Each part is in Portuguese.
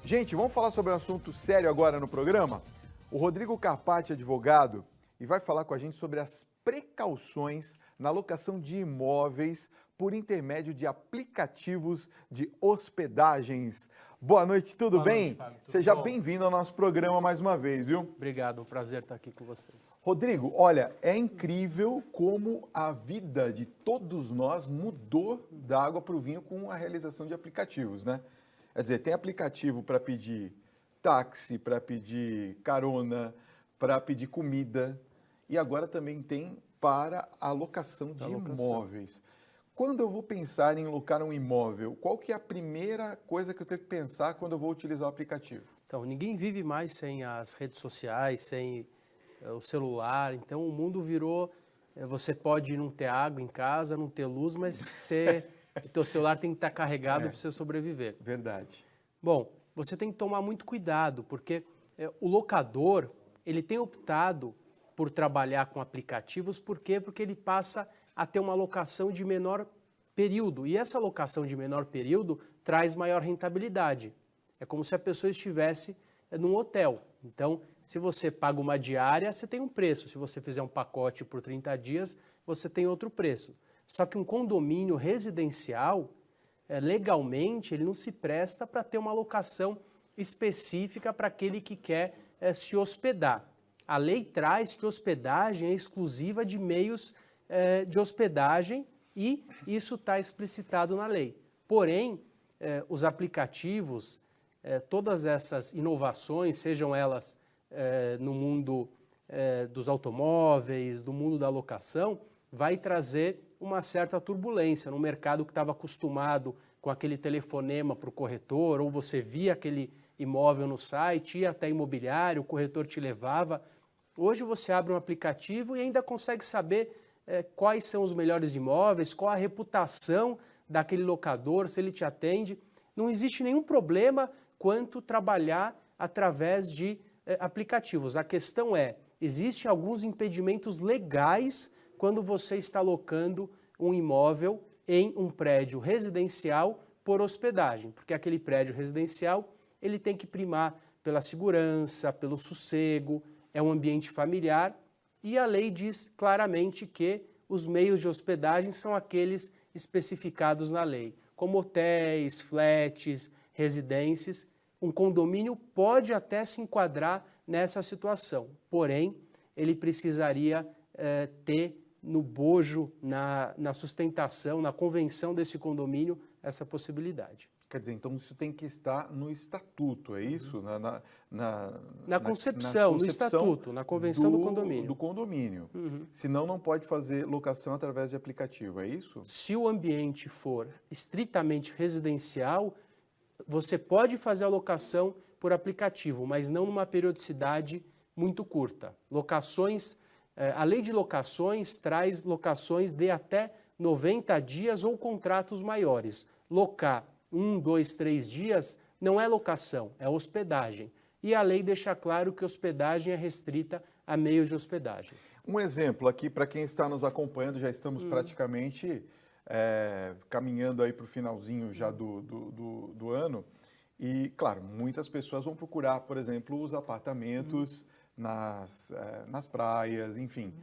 Gente, vamos falar sobre um assunto sério agora no programa? O Rodrigo Carpati, advogado, e vai falar com a gente sobre as precauções na locação de imóveis por intermédio de aplicativos de hospedagens. Boa noite, tudo bem? Boa noite, Fábio. Seja bem-vindo ao nosso programa mais uma vez, viu? Obrigado, um prazer estar aqui com vocês. Rodrigo, olha, é incrível como a vida de todos nós mudou da água para o vinho com a realização de aplicativos, né? Quer dizer, tem aplicativo para pedir táxi, para pedir carona, para pedir comida e agora também tem para a locação de imóveis. Quando eu vou pensar em locar um imóvel, qual que é a primeira coisa que eu tenho que pensar quando eu vou utilizar o aplicativo? Então, ninguém vive mais sem as redes sociais, sem o celular. Então, o mundo virou... Você pode não ter água em casa, não ter luz, mas o teu celular tem que estar carregado para você sobreviver. Verdade. Bom, você tem que tomar muito cuidado, porque o locador, ele tem optado por trabalhar com aplicativos. Por quê? Porque ele passa a ter uma locação de menor período. E essa locação de menor período traz maior rentabilidade. É como se a pessoa estivesse num hotel. Então, se você paga uma diária, você tem um preço. Se você fizer um pacote por 30 dias, você tem outro preço. Só que um condomínio residencial, legalmente, ele não se presta para ter uma locação específica para aquele que quer se hospedar. A lei traz que hospedagem é exclusiva de meios de hospedagem e isso está explicitado na lei. Porém, os aplicativos, todas essas inovações, sejam elas no mundo dos automóveis, do mundo da locação, vai trazer uma certa turbulência no mercado que estava acostumado com aquele telefonema para o corretor, ou você via aquele imóvel no site, ia até imobiliário, o corretor te levava. Hoje você abre um aplicativo e ainda consegue saber quais são os melhores imóveis, qual a reputação daquele locador, se ele te atende. Não existe nenhum problema quanto trabalhar através de aplicativos. A questão é, existem alguns impedimentos legais quando você está locando um imóvel em um prédio residencial por hospedagem, porque aquele prédio residencial ele tem que primar pela segurança, pelo sossego, é um ambiente familiar e a lei diz claramente que os meios de hospedagem são aqueles especificados na lei, como hotéis, flats, residências. Um condomínio pode até se enquadrar nessa situação, porém, ele precisaria ter no bojo, na sustentação, na convenção desse condomínio, essa possibilidade. Quer dizer, então isso tem que estar no estatuto, é isso? Na concepção, no estatuto, na convenção do condomínio. Do condomínio. Senão não pode fazer locação através de aplicativo, é isso? Se o ambiente for estritamente residencial, você pode fazer a locação por aplicativo, mas não numa periodicidade muito curta. A lei de locações traz locações de até 90 dias ou contratos maiores. Locar 1, 2, 3 dias não é locação, é hospedagem. E a lei deixa claro que hospedagem é restrita a meios de hospedagem. Um exemplo aqui, para quem está nos acompanhando, já estamos praticamente caminhando aí para o finalzinho já do ano. E, claro, muitas pessoas vão procurar, por exemplo, os apartamentos nas praias, enfim.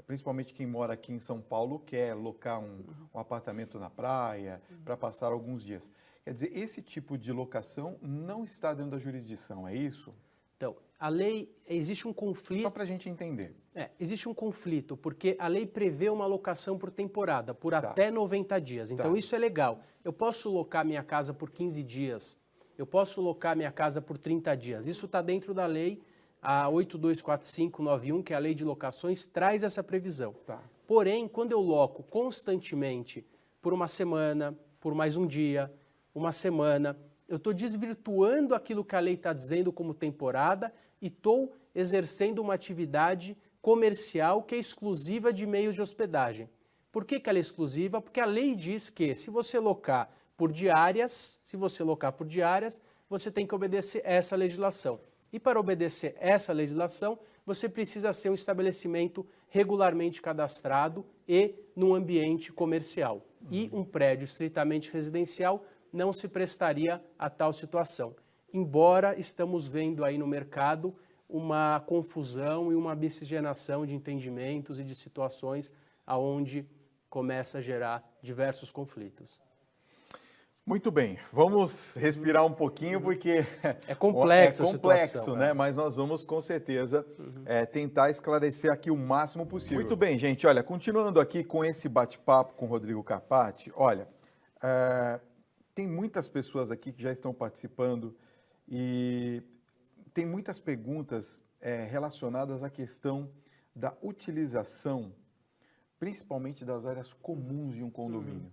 Principalmente quem mora aqui em São Paulo quer locar um apartamento na praia para passar alguns dias. Quer dizer, esse tipo de locação não está dentro da jurisdição, é isso? Então, a lei, existe um conflito... Só para a gente entender. Existe um conflito, porque a lei prevê uma locação por temporada, por até 90 dias. Então, isso é legal. Eu posso locar minha casa por 15 dias, eu posso locar minha casa por 30 dias. Isso está dentro da lei, a 824591, que é a lei de locações, traz essa previsão. Porém, quando eu loco constantemente por uma semana, por mais um dia, uma semana, eu estou desvirtuando aquilo que a lei está dizendo como temporada e estou exercendo uma atividade comercial que é exclusiva de meios de hospedagem. Por que ela é exclusiva? Porque a lei diz que se você locar por diárias, você tem que obedecer essa legislação. E para obedecer essa legislação, você precisa ser um estabelecimento regularmente cadastrado e num ambiente comercial. E um prédio estritamente residencial não se prestaria a tal situação. embora estamos vendo aí no mercado uma confusão e uma miscigenação de entendimentos e de situações aonde começa a gerar diversos conflitos. Muito bem, vamos respirar um pouquinho porque é complexo, a situação, situação, né? Mas nós vamos com certeza tentar esclarecer aqui o máximo possível. Muito bem, gente, olha, continuando aqui com esse bate-papo com o Rodrigo Capatti, olha, tem muitas pessoas aqui que já estão participando e tem muitas perguntas relacionadas à questão da utilização, principalmente das áreas comuns de um condomínio.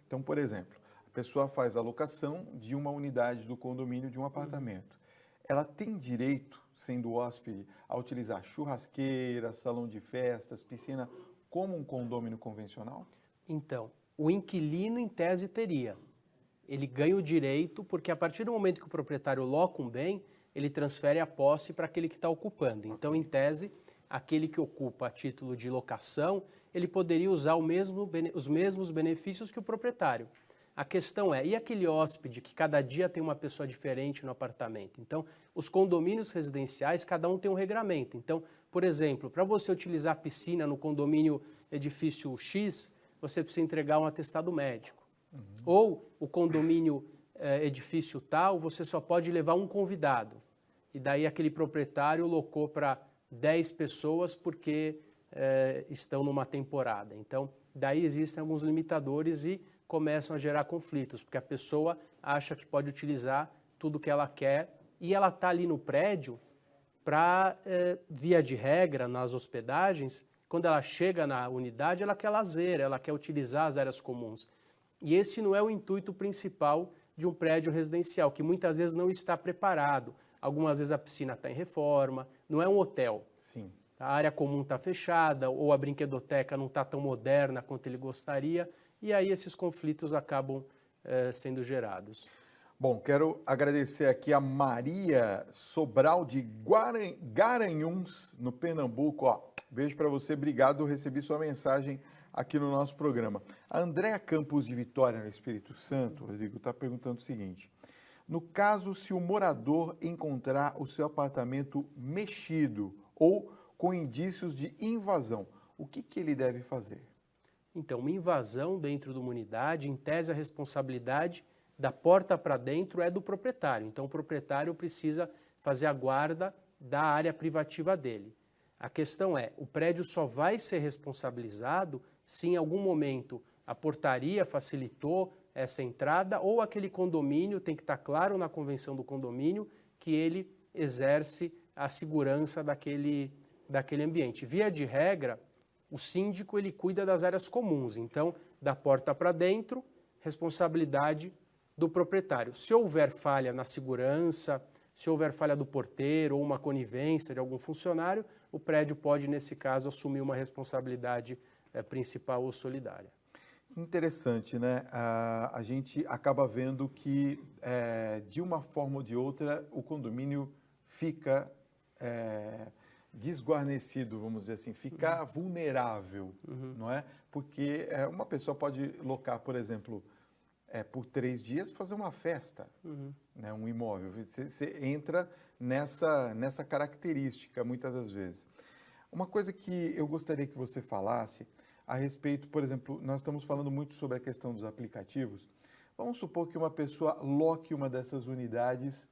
Então, por exemplo, a pessoa faz a locação de uma unidade do condomínio de um apartamento. Ela tem direito, sendo hóspede, a utilizar churrasqueira, salão de festas, piscina, como um condomínio convencional? Então, o inquilino, em tese, teria. Ele ganha o direito, porque a partir do momento que o proprietário loca um bem, ele transfere a posse para aquele que está ocupando. Então, em tese, aquele que ocupa a título de locação, ele poderia usar os mesmos benefícios que o proprietário. A questão é, e aquele hóspede que cada dia tem uma pessoa diferente no apartamento? Então, os condomínios residenciais, cada um tem um regramento. Então, por exemplo, para você utilizar a piscina no condomínio edifício X, você precisa entregar um atestado médico. Ou o condomínio edifício tal, você só pode levar um convidado. E daí aquele proprietário locou para 10 pessoas porque estão numa temporada. Então, daí existem alguns limitadores e começam a gerar conflitos, porque a pessoa acha que pode utilizar tudo que ela quer e ela está ali no prédio para, via de regra, nas hospedagens, quando ela chega na unidade, ela quer lazer, ela quer utilizar as áreas comuns. E esse não é o intuito principal de um prédio residencial, que muitas vezes não está preparado. Algumas vezes a piscina está em reforma, não é um hotel. Sim. A área comum está fechada ou a brinquedoteca não está tão moderna quanto ele gostaria. E aí esses conflitos acabam sendo gerados. Bom, quero agradecer aqui a Maria Sobral de Garanhuns, no Pernambuco. Ó, beijo para você, obrigado, recebi sua mensagem aqui no nosso programa. A Andréa Campos de Vitória, no Espírito Santo, Rodrigo, está perguntando o seguinte: no caso, se o morador encontrar o seu apartamento mexido ou com indícios de invasão, o que ele deve fazer? Então, uma invasão dentro de uma unidade, em tese a responsabilidade da porta para dentro é do proprietário. Então, o proprietário precisa fazer a guarda da área privativa dele. A questão é, o prédio só vai ser responsabilizado se em algum momento a portaria facilitou essa entrada ou aquele condomínio, tem que estar claro na convenção do condomínio, que ele exerce a segurança daquele ambiente. Via de regra, o síndico ele cuida das áreas comuns, então, da porta para dentro, responsabilidade do proprietário. Se houver falha na segurança, se houver falha do porteiro ou uma conivência de algum funcionário, o prédio pode, nesse caso, assumir uma responsabilidade principal ou solidária. Interessante, né? A gente acaba vendo que, de uma forma ou de outra, o condomínio fica desguarnecido, vamos dizer assim, ficar vulnerável, não é? Porque uma pessoa pode locar, por exemplo, por 3 dias, fazer uma festa, né? Um imóvel. Você entra nessa característica, muitas das vezes. Uma coisa que eu gostaria que você falasse a respeito, por exemplo, nós estamos falando muito sobre a questão dos aplicativos. Vamos supor que uma pessoa loque uma dessas unidades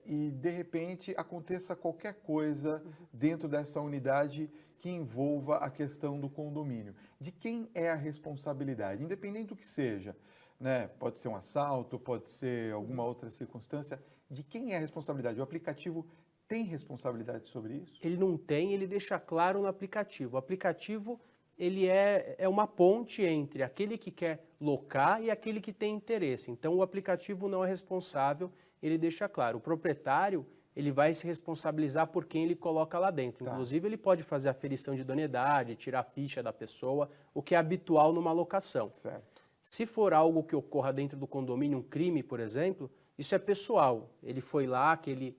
e, de repente, aconteça qualquer coisa dentro dessa unidade que envolva a questão do condomínio. De quem é a responsabilidade? Independente do que seja, né? Pode ser um assalto, pode ser alguma outra circunstância. De quem é a responsabilidade? O aplicativo tem responsabilidade sobre isso? Ele não tem, ele deixa claro no aplicativo. O aplicativo ele é uma ponte entre aquele que quer locar e aquele que tem interesse. Então, o aplicativo não é responsável, ele deixa claro. O proprietário, ele vai se responsabilizar por quem ele coloca lá dentro. Tá. Inclusive, ele pode fazer a aferição de idoneidade, tirar a ficha da pessoa, o que é habitual numa locação. Certo. Se for algo que ocorra dentro do condomínio, um crime, por exemplo, isso é pessoal. Ele foi lá, aquele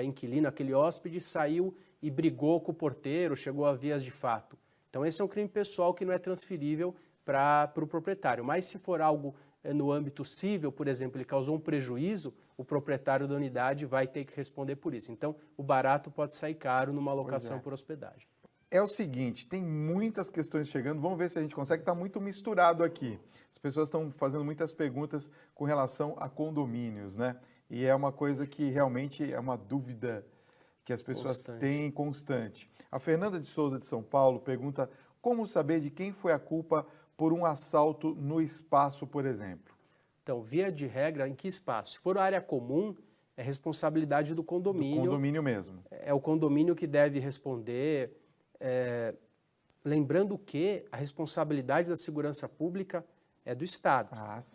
inquilino, aquele hóspede, saiu e brigou com o porteiro, chegou a vias de fato. Então, esse é um crime pessoal que não é transferível para o proprietário. Mas se for algo no âmbito civil, por exemplo, ele causou um prejuízo, o proprietário da unidade vai ter que responder por isso. Então, o barato pode sair caro numa alocação por hospedagem. É o seguinte, tem muitas questões chegando, vamos ver se a gente consegue, está muito misturado aqui. As pessoas estão fazendo muitas perguntas com relação a condomínios, né? E é uma coisa que realmente é uma dúvida que as pessoas têm constante. A Fernanda de Souza de São Paulo pergunta como saber de quem foi a culpa por um assalto no espaço, por exemplo. Então, via de regra, em que espaço? Se for área comum, é responsabilidade do condomínio. Do condomínio mesmo. É o condomínio que deve responder. Lembrando que a responsabilidade da segurança pública é do Estado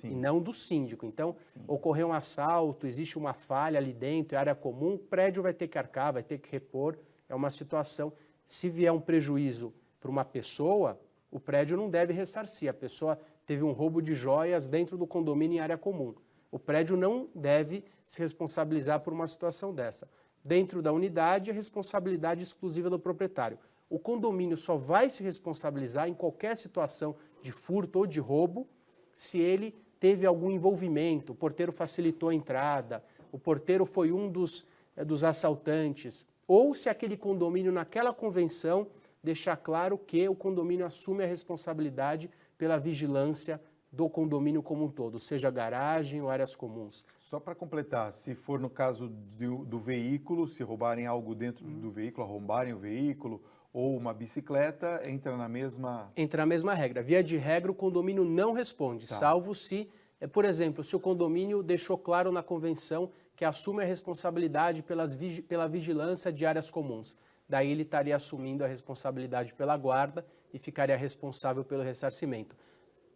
e não do síndico. Então, ocorreu um assalto, existe uma falha ali dentro, é área comum, o prédio vai ter que arcar, vai ter que repor, é uma situação. Se vier um prejuízo para uma pessoa, o prédio não deve ressarcir. A pessoa teve um roubo de joias dentro do condomínio em área comum. O prédio não deve se responsabilizar por uma situação dessa. Dentro da unidade, é responsabilidade exclusiva do proprietário. O condomínio só vai se responsabilizar em qualquer situação de furto ou de roubo se ele teve algum envolvimento, o porteiro facilitou a entrada, o porteiro foi um dos assaltantes, ou se aquele condomínio, naquela convenção, deixar claro que o condomínio assume a responsabilidade pela vigilância do condomínio como um todo, seja garagem ou áreas comuns. Só para completar, se for no caso do veículo, se roubarem algo dentro do veículo, arrombarem o veículo, ou uma bicicleta, entra na mesma... Entra na mesma regra. Via de regra, o condomínio não responde, salvo se, por exemplo, se o condomínio deixou claro na convenção que assume a responsabilidade pela vigilância de áreas comuns. Daí ele estaria assumindo a responsabilidade pela guarda e ficaria responsável pelo ressarcimento.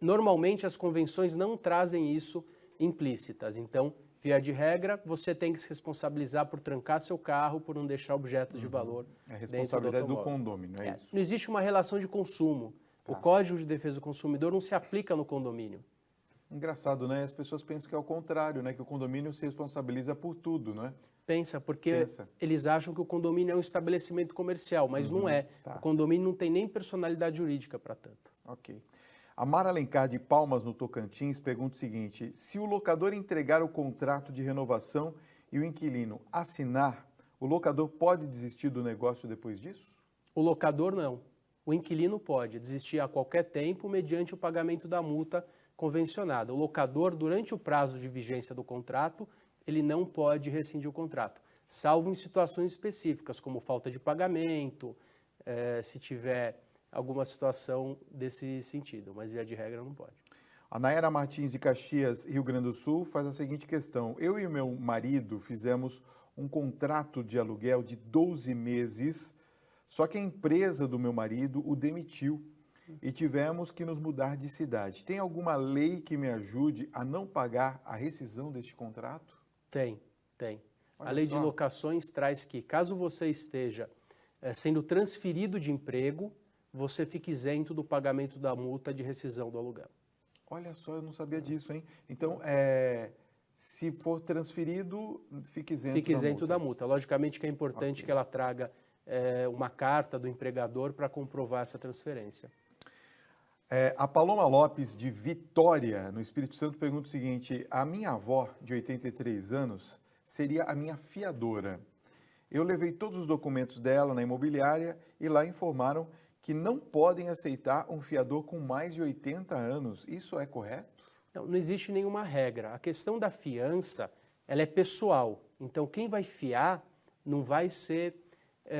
Normalmente, as convenções não trazem isso implícitas. Então, via de regra, você tem que se responsabilizar por trancar seu carro, por não deixar objetos de valor dentro do automóvel. É responsabilidade do condomínio, é isso? Não existe uma relação de consumo. O Código de Defesa do Consumidor não se aplica no condomínio. Engraçado, né? As pessoas pensam que é o contrário, né? Que o condomínio se responsabiliza por tudo, né? Porque eles acham que o condomínio é um estabelecimento comercial, mas não é. O condomínio não tem nem personalidade jurídica para tanto. Ok. A Mara Alencar de Palmas, no Tocantins, pergunta o seguinte: se o locador entregar o contrato de renovação e o inquilino assinar, o locador pode desistir do negócio depois disso? O locador não. O inquilino pode desistir a qualquer tempo mediante o pagamento da multa convencionada. O locador, durante o prazo de vigência do contrato, ele não pode rescindir o contrato, salvo em situações específicas, como falta de pagamento, se tiver alguma situação desse sentido, mas via de regra não pode. A Nayara Martins de Caxias, Rio Grande do Sul, faz a seguinte questão: eu e o meu marido fizemos um contrato de aluguel de 12 meses, só que a empresa do meu marido o demitiu e tivemos que nos mudar de cidade. Tem alguma lei que me ajude a não pagar a rescisão deste contrato? Tem. A lei de locações traz que, caso você esteja sendo transferido de emprego, você fica isento do pagamento da multa de rescisão do aluguel. Olha só, eu não sabia disso, hein? Então, se for transferido, fica isento da multa. Logicamente que é importante que ela traga uma carta do empregador para comprovar essa transferência. A Paloma Lopes, de Vitória, no Espírito Santo, pergunta o seguinte: a minha avó, de 83 anos, seria a minha fiadora. Eu levei todos os documentos dela na imobiliária e lá informaram que não podem aceitar um fiador com mais de 80 anos. Isso é correto? Não existe nenhuma regra. A questão da fiança, ela é pessoal. Então, quem vai fiar não vai ser...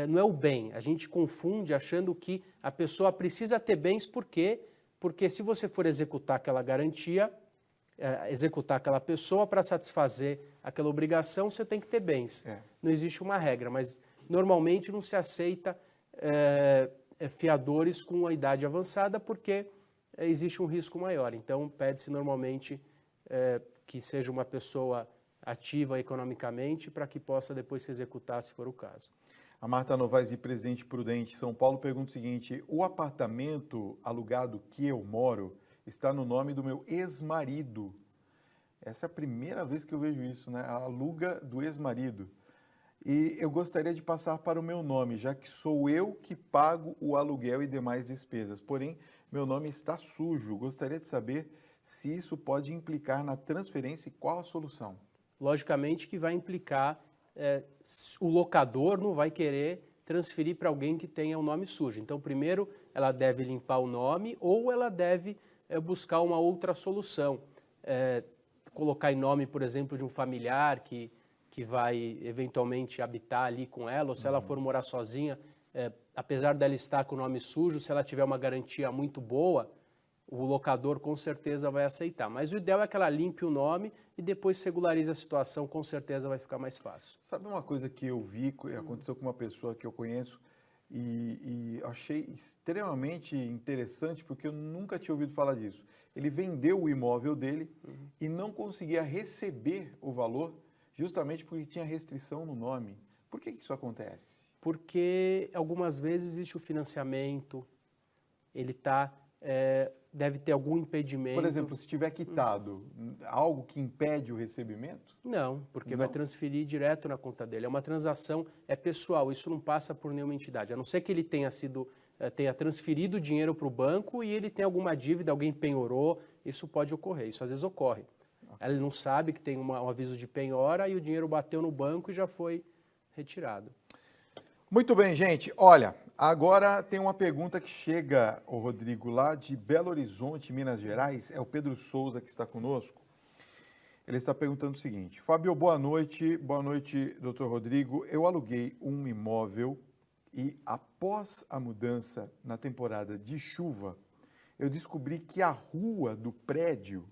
não é o bem. A gente confunde achando que a pessoa precisa ter bens porque se você for executar aquela garantia, executar aquela pessoa para satisfazer aquela obrigação, você tem que ter bens. Não existe uma regra, mas normalmente não se aceita fiadores com a idade avançada porque existe um risco maior. Então, pede-se normalmente que seja uma pessoa ativa economicamente para que possa depois se executar, se for o caso. A Marta Novaes, de Presidente Prudente, São Paulo, pergunta o seguinte: o apartamento alugado que eu moro está no nome do meu ex-marido. Essa é a primeira vez que eu vejo isso, né? A aluga do ex-marido. E eu gostaria de passar para o meu nome, já que sou eu que pago o aluguel e demais despesas. Porém, meu nome está sujo. Gostaria de saber se isso pode implicar na transferência e qual a solução. Logicamente que vai implicar, o locador não vai querer transferir para alguém que tenha o nome sujo. Então, primeiro, ela deve limpar o nome ou ela deve buscar uma outra solução. Colocar em nome, por exemplo, de um familiar que vai eventualmente habitar ali com ela, ou se ela for morar sozinha, apesar dela estar com o nome sujo, se ela tiver uma garantia muito boa, o locador com certeza vai aceitar. Mas o ideal é que ela limpe o nome e depois regularize a situação, com certeza vai ficar mais fácil. Sabe uma coisa que eu vi, aconteceu com uma pessoa que eu conheço e achei extremamente interessante, porque eu nunca tinha ouvido falar disso. Ele vendeu o imóvel dele e não conseguia receber o valor justamente porque tinha restrição no nome. Por que isso acontece? Porque algumas vezes existe o financiamento, ele deve ter algum impedimento. Por exemplo, se tiver quitado, algo que impede o recebimento? Não, porque Não. vai transferir direto na conta dele. É uma transação, é pessoal, isso não passa por nenhuma entidade. A não ser que ele tenha transferido dinheiro para o banco e ele tem alguma dívida, alguém penhorou, isso pode ocorrer, isso às vezes ocorre. Ele não sabe que tem um aviso de penhora e o dinheiro bateu no banco e já foi retirado. Muito bem, gente. Olha, agora tem uma pergunta que chega, o Rodrigo, lá de Belo Horizonte, Minas Gerais. É o Pedro Souza que está conosco. Ele está perguntando o seguinte: Fábio, boa noite. Boa noite, doutor Rodrigo. Eu aluguei um imóvel e, após a mudança na temporada de chuva, eu descobri que a rua do prédio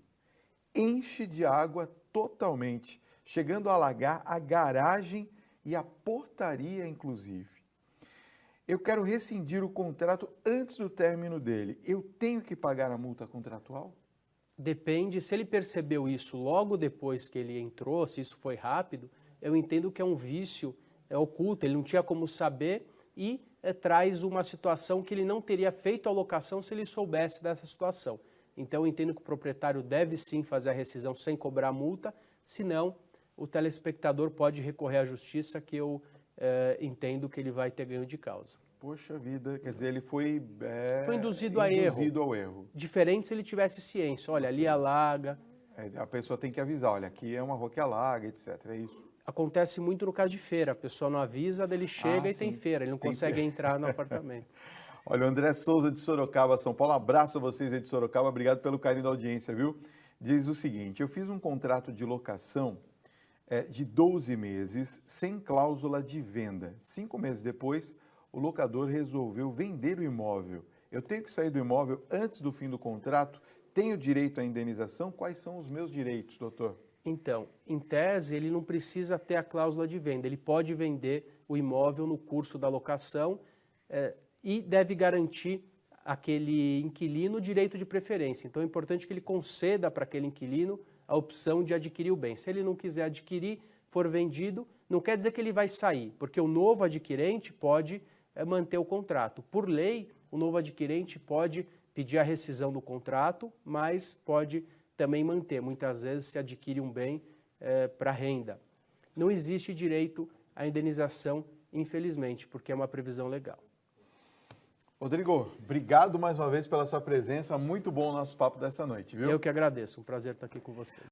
enche de água totalmente, chegando a alagar a garagem e a portaria, inclusive. Eu quero rescindir o contrato antes do término dele. Eu tenho que pagar a multa contratual? Depende, se ele percebeu isso logo depois que ele entrou, se isso foi rápido, eu entendo que é um vício oculto, ele não tinha como saber e traz uma situação que ele não teria feito a locação se ele soubesse dessa situação. Então eu entendo que o proprietário deve sim fazer a rescisão sem cobrar multa, senão o telespectador pode recorrer à justiça, que eu entendo que ele vai ter ganho de causa. Poxa vida, quer dizer, ele foi induzido ao erro. Diferente se ele tivesse ciência, olha, ali alaga. A pessoa tem que avisar, olha, aqui é uma rua que alaga, etc. É isso. Acontece muito no caso de feira, a pessoa não avisa, ele chega e sim. tem feira, ele não consegue entrar no apartamento. Olha, o André Souza de Sorocaba, São Paulo, abraço a vocês aí de Sorocaba, obrigado pelo carinho da audiência, viu? Diz o seguinte: eu fiz um contrato de locação de 12 meses, sem cláusula de venda. 5 meses depois, o locador resolveu vender o imóvel. Eu tenho que sair do imóvel antes do fim do contrato? Tenho direito à indenização? Quais são os meus direitos, doutor? Então, em tese, ele não precisa ter a cláusula de venda. Ele pode vender o imóvel no curso da locação e deve garantir aquele inquilino direito de preferência. Então, é importante que ele conceda para aquele inquilino a opção de adquirir o bem. Se ele não quiser adquirir, for vendido, não quer dizer que ele vai sair, porque o novo adquirente pode manter o contrato. Por lei, o novo adquirente pode pedir a rescisão do contrato, mas pode também manter. Muitas vezes se adquire um bem para renda. Não existe direito à indenização, infelizmente, porque é uma previsão legal. Rodrigo, obrigado mais uma vez pela sua presença. Muito bom o nosso papo dessa noite, viu? Eu que agradeço. Um prazer estar aqui com você.